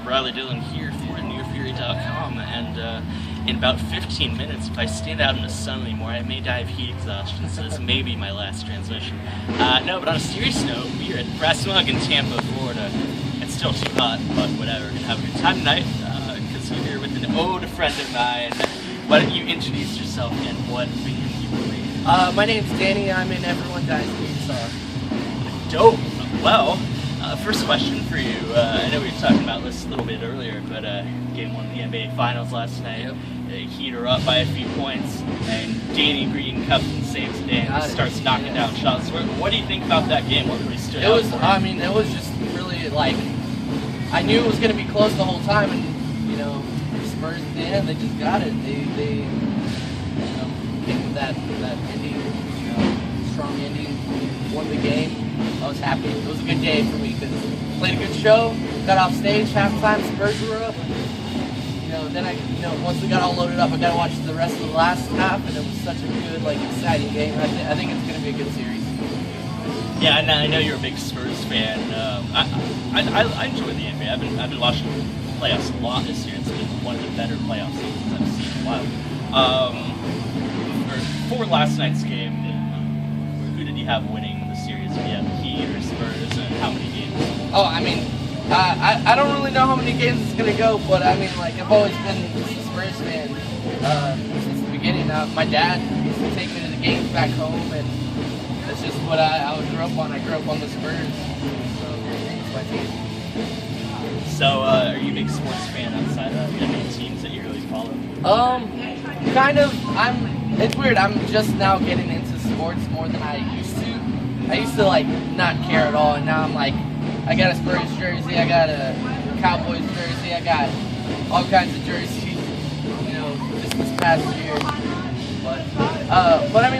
Riley Dillon here for NewFury.com, and in about 15 minutes, if I stand out in the sun anymore, I may die of heat exhaustion, so this may be my last transmission. No, but on a serious note, we're at Brass Mug in Tampa, Florida. It's still too hot, but whatever, we're gonna have a good time tonight, because we're here with an old friend of mine. Why don't you introduce yourself and what band you play? My name's Danny, I'm in Everyone Dies Guitar. Dope. Well, first question for you. I know we were talking about this a little bit earlier, but game one of the NBA Finals last night. Yep. They heater up by a few points, and Danny Green comes and saves the day and starts knocking down shots. What do you think about that game? What really stood out? It was just really like, I knew it was going to be close the whole time, and you know, the Spurs at the end, they just got it. They came with that ending, strong ending, won the game. I was happy. It was a good day for me because played a good show, got off stage, halftime, Spurs were up. Then once we got all loaded up, I got to watch the rest of the last half, and it was such a good, exciting game. I think it's going to be a good series. Yeah, I know you're a big Spurs fan. I enjoy the NBA. I've been watching playoffs a lot this year. It's been one of the better playoff seasons I've seen in a while. For last night's game, who did you have winning the series? Did you have Heat or Spurs, and how many games? Oh, I don't really know how many games it's going to go, but I've always been a Spurs fan since the beginning. My dad used to take me to the games back home, and that's just what I grew up on. I grew up on the Spurs, so it's my team. So, are you a big sports fan outside of any teams that you really follow? Kind of. It's weird. I'm just now getting into sports more than I used to. I used to not care at all, and now I'm I got a Spurs jersey, I got a Cowboys jersey, I got all kinds of jerseys, just this past year. But I'm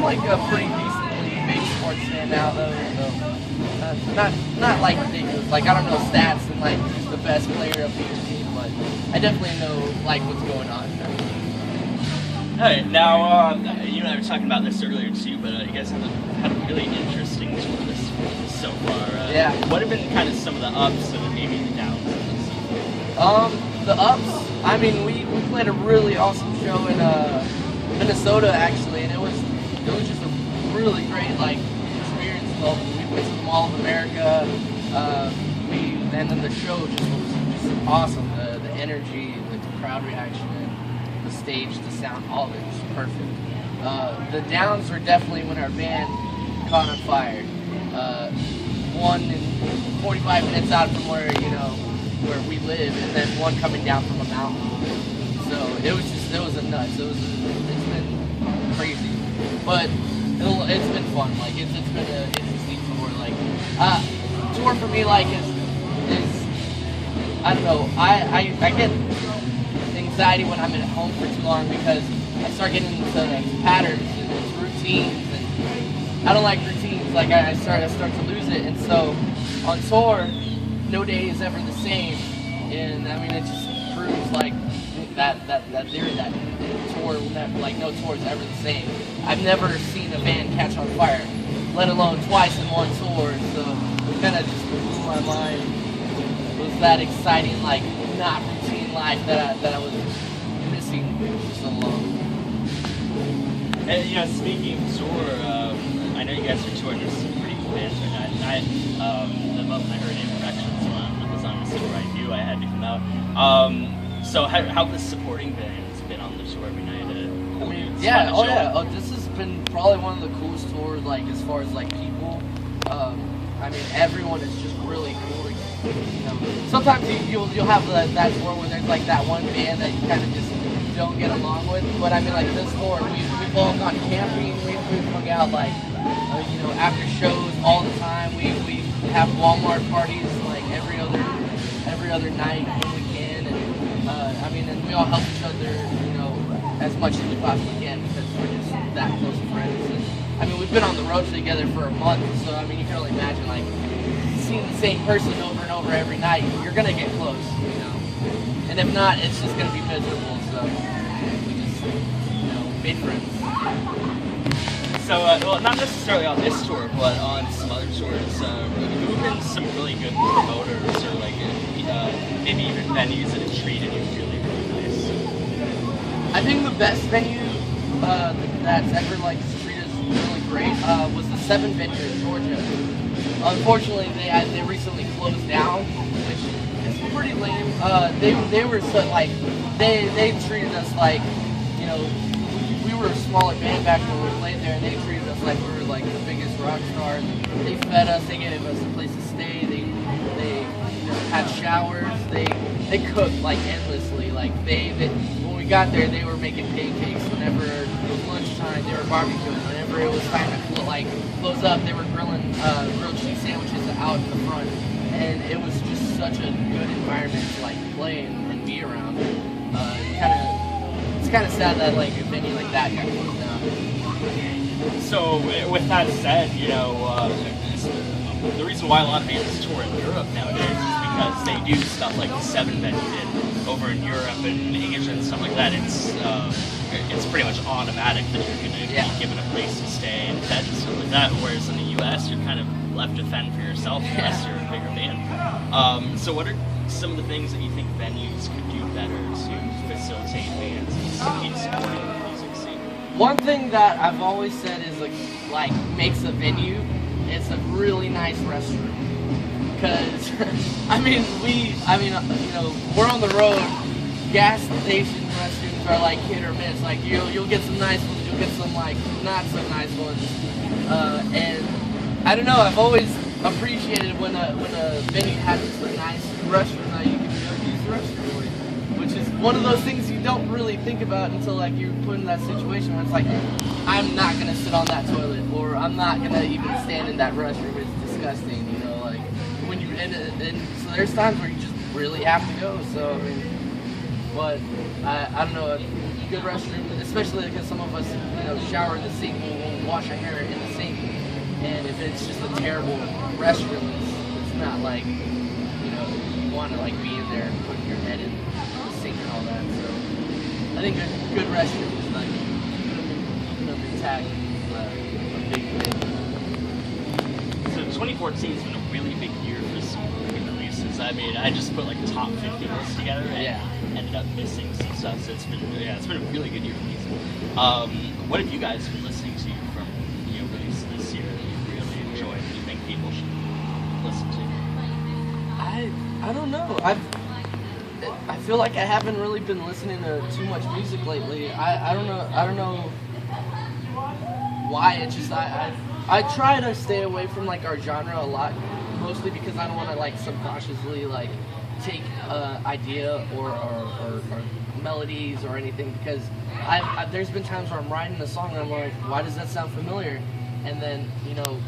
a pretty decently big sports fan now, though. So, not ridiculous. I don't know stats and who's the best player of each team, but I definitely know what's going on. Alright, now you and I were talking about this earlier too, but you guys have had a really interesting tour so far. Yeah. What have been kind of some of the ups and maybe the downs of this? The ups, we played a really awesome show in Minnesota actually, and it was just a really great experience. We went to the Mall of America. And then the show was just awesome. The energy, the crowd reaction, the stage, the sound, all of it was perfect. The downs were definitely when our band caught on fire. One in 45 minutes out from where we live, and then one coming down from a mountain. So it was a nuts. It's been crazy, but it's been fun. It's been an interesting tour. Tour for me is I don't know. I get anxiety when I'm at home for too long because I start getting into patterns and routines, and I don't like routines. I start to lose it, and so on tour, no day is ever the same, and it just proves that theory that tour, no tour is ever the same. I've never seen a band catch on fire, let alone twice in one tour. So it kind of just blew my mind. It was that exciting, not routine life that I was missing for so long. And speaking of tour, I know you guys are touring with some pretty cool bands right now. The moment I heard Imperfections was on the tour, I knew I had to come out. So how the supporting bands been on the tour every night? This has been probably one of the coolest tours, as far as people. Everyone is just really cool. Sometimes you'll have that tour where there's that one band that you kind of just don't get along with. But this tour, we've all gone camping. We've hung out after shows all the time. We have Walmart parties every other night when we can, and we all help each other as much as we possibly can because we're just that close friends. And we've been on the road together for a month, so you can only imagine seeing the same person over and over every night. You're gonna get close, and if not, it's just gonna be miserable. So we just made friends. So, well, not necessarily on this tour, but on some other tours, who have been some really good promoters or maybe even venues that have treated you really, really nice? I think the best venue that's ever like treated us really great was the 7 venue in Georgia. Unfortunately, they recently closed down, which is pretty lame. They were so like they treated us like, you know, we were a smaller band back when we played there, and they treated us like we were like the biggest rock stars. They fed us, they gave us a place to stay, they you know, had showers, they cooked like endlessly. Like they when we got there, they were making pancakes. Whenever it was lunchtime, they were barbecuing. Whenever it was time to close up, they were grilling grilled cheese sandwiches out in the front. And it was just such a good environment to like play and be around. It's kind of sad that like a venue like that got closed down. So with that said, you know, the reason why a lot of bands tour in Europe nowadays is because they do stuff like the 7 venue did over in Europe and Asia and stuff like that. It's pretty much automatic that you're going to be given a place to stay and fed and stuff like that. Whereas in the U.S., you're kind of left to fend for yourself unless you're a bigger band. So what are some of the things that you think venues could do better to facilitate bands and keep supporting the music scene? One thing that I've always said is like makes a venue is a really nice restroom. Because you know, we're on the road. Gas station restrooms are like hit or miss. Like you'll get some nice ones, you'll get some like not so nice ones. And I don't know. I've always appreciated when a venue has just a nice restroom that you can use the restroom with, which is one of those things you don't really think about until like you're put in that situation where it's like, I'm not gonna sit on that toilet, or I'm not gonna even stand in that restroom. It's disgusting, you know. Like when you and so there's times where you just really have to go. So I mean, but I don't know. A good restroom, especially because some of us, you know, shower in the sink, we'll wash our hair in the sink. And if it's just a terrible restroom, it's not like, you know, you want to like be in there and put your head in the sink and all that. So I think a good restroom is like keeping them intact, a big thing. So 2014 has been a really big year for some good releases. I mean, I just put like the top 50 lists together and ended up missing some stuff. So it's been a really good year for music. What have you guys been listening to from releases this year? Do you think people should listen to? I don't know. I feel like I haven't really been listening to too much music lately. I don't know why. It's just I try to stay away from like our genre a lot, mostly because I don't want to like subconsciously like take idea or melodies or anything, because there's been times where I'm writing a song and I'm like, why does that sound familiar? And then, you know,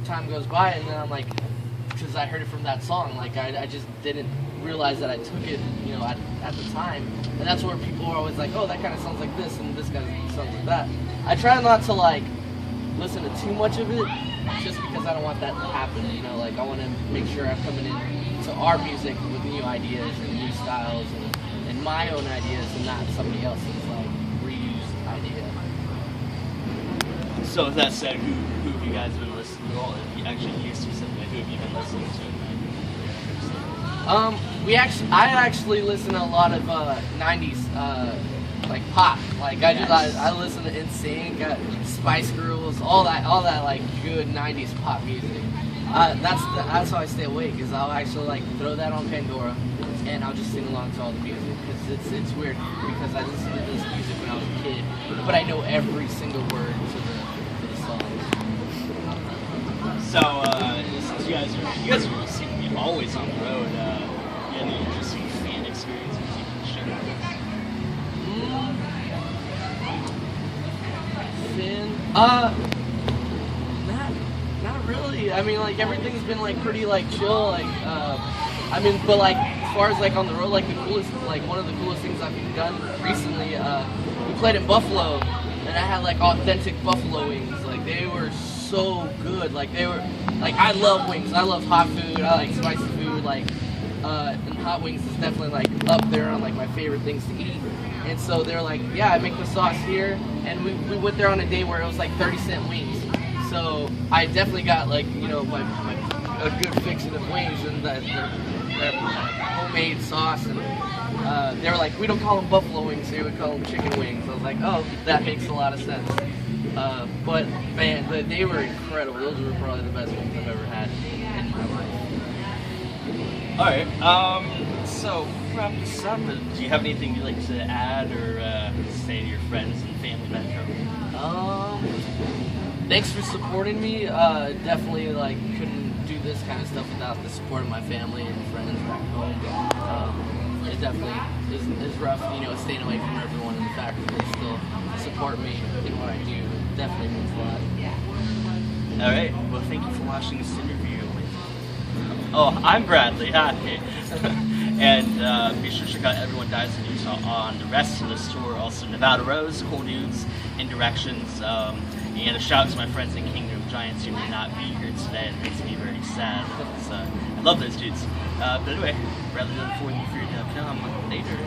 time goes by and then I'm like, because I heard it from that song, like I just didn't realize that I took it, you know, at the time. And that's where people are always like, oh, that kind of sounds like this and this kind of sounds like that. I try not to like listen to too much of it, just because I don't want that to happen, you know. Like I want to make sure I'm coming in to our music with new ideas and new styles and my own ideas, and not somebody else's like reused idea. So with that said, who have you guys been listening to? Well, actually, you specifically, who have you been listening to? I actually listen to a lot of 90s like pop. Like I listen to NSYNC, Spice Girls, all that like good 90s pop music. That's how I stay awake, is I'll actually like throw that on Pandora and I'll just sing along to all the music, because it's weird, because I listened to this music when I was a kid, but I know every single word to the songs. So since you guys seem to be always on the road, you have any interesting fan experiences you can share with us? Not really. I mean, like everything's been like pretty like chill. Like I mean, but like as far as like on the road, like the coolest, like one of the coolest things I've done recently. We played in Buffalo, and I had like authentic buffalo wings. Like they were so good. Like they were like, I love wings. I love hot food. I like spicy food. Like and hot wings is definitely like up there on like my favorite things to eat. And so they're like, yeah, I make the sauce here. And we went there on a day where it was like 30-cent wings. So I definitely got like, you know, my a good fixing of wings and their homemade sauce. And they were like, we don't call them buffalo wings here, we call them chicken wings. I was like, oh, that makes a lot of sense. But man, they were incredible. Those were probably the best wings I've ever had in my life. All right. So wrap this up. Do you have anything you'd like to add or say to your friends and family back home? Thanks for supporting me. Definitely like couldn't do this kind of stuff without the support of my family and friends back home. It definitely is rough, you know, staying away from everyone, and the fact that they still support me in what I do definitely means a lot. All right. Well, thank you for watching this interview. Oh, I'm Bradley. Hi. And be sure to check out Everyone Dies in Utah on the rest of this tour. Also Nevada Rose, Cool Dudes, and Directions. And a shout out to my friends in Kingdom Giants who may not be here today. It makes me very sad because I love those dudes. But anyway, rather than for you, later.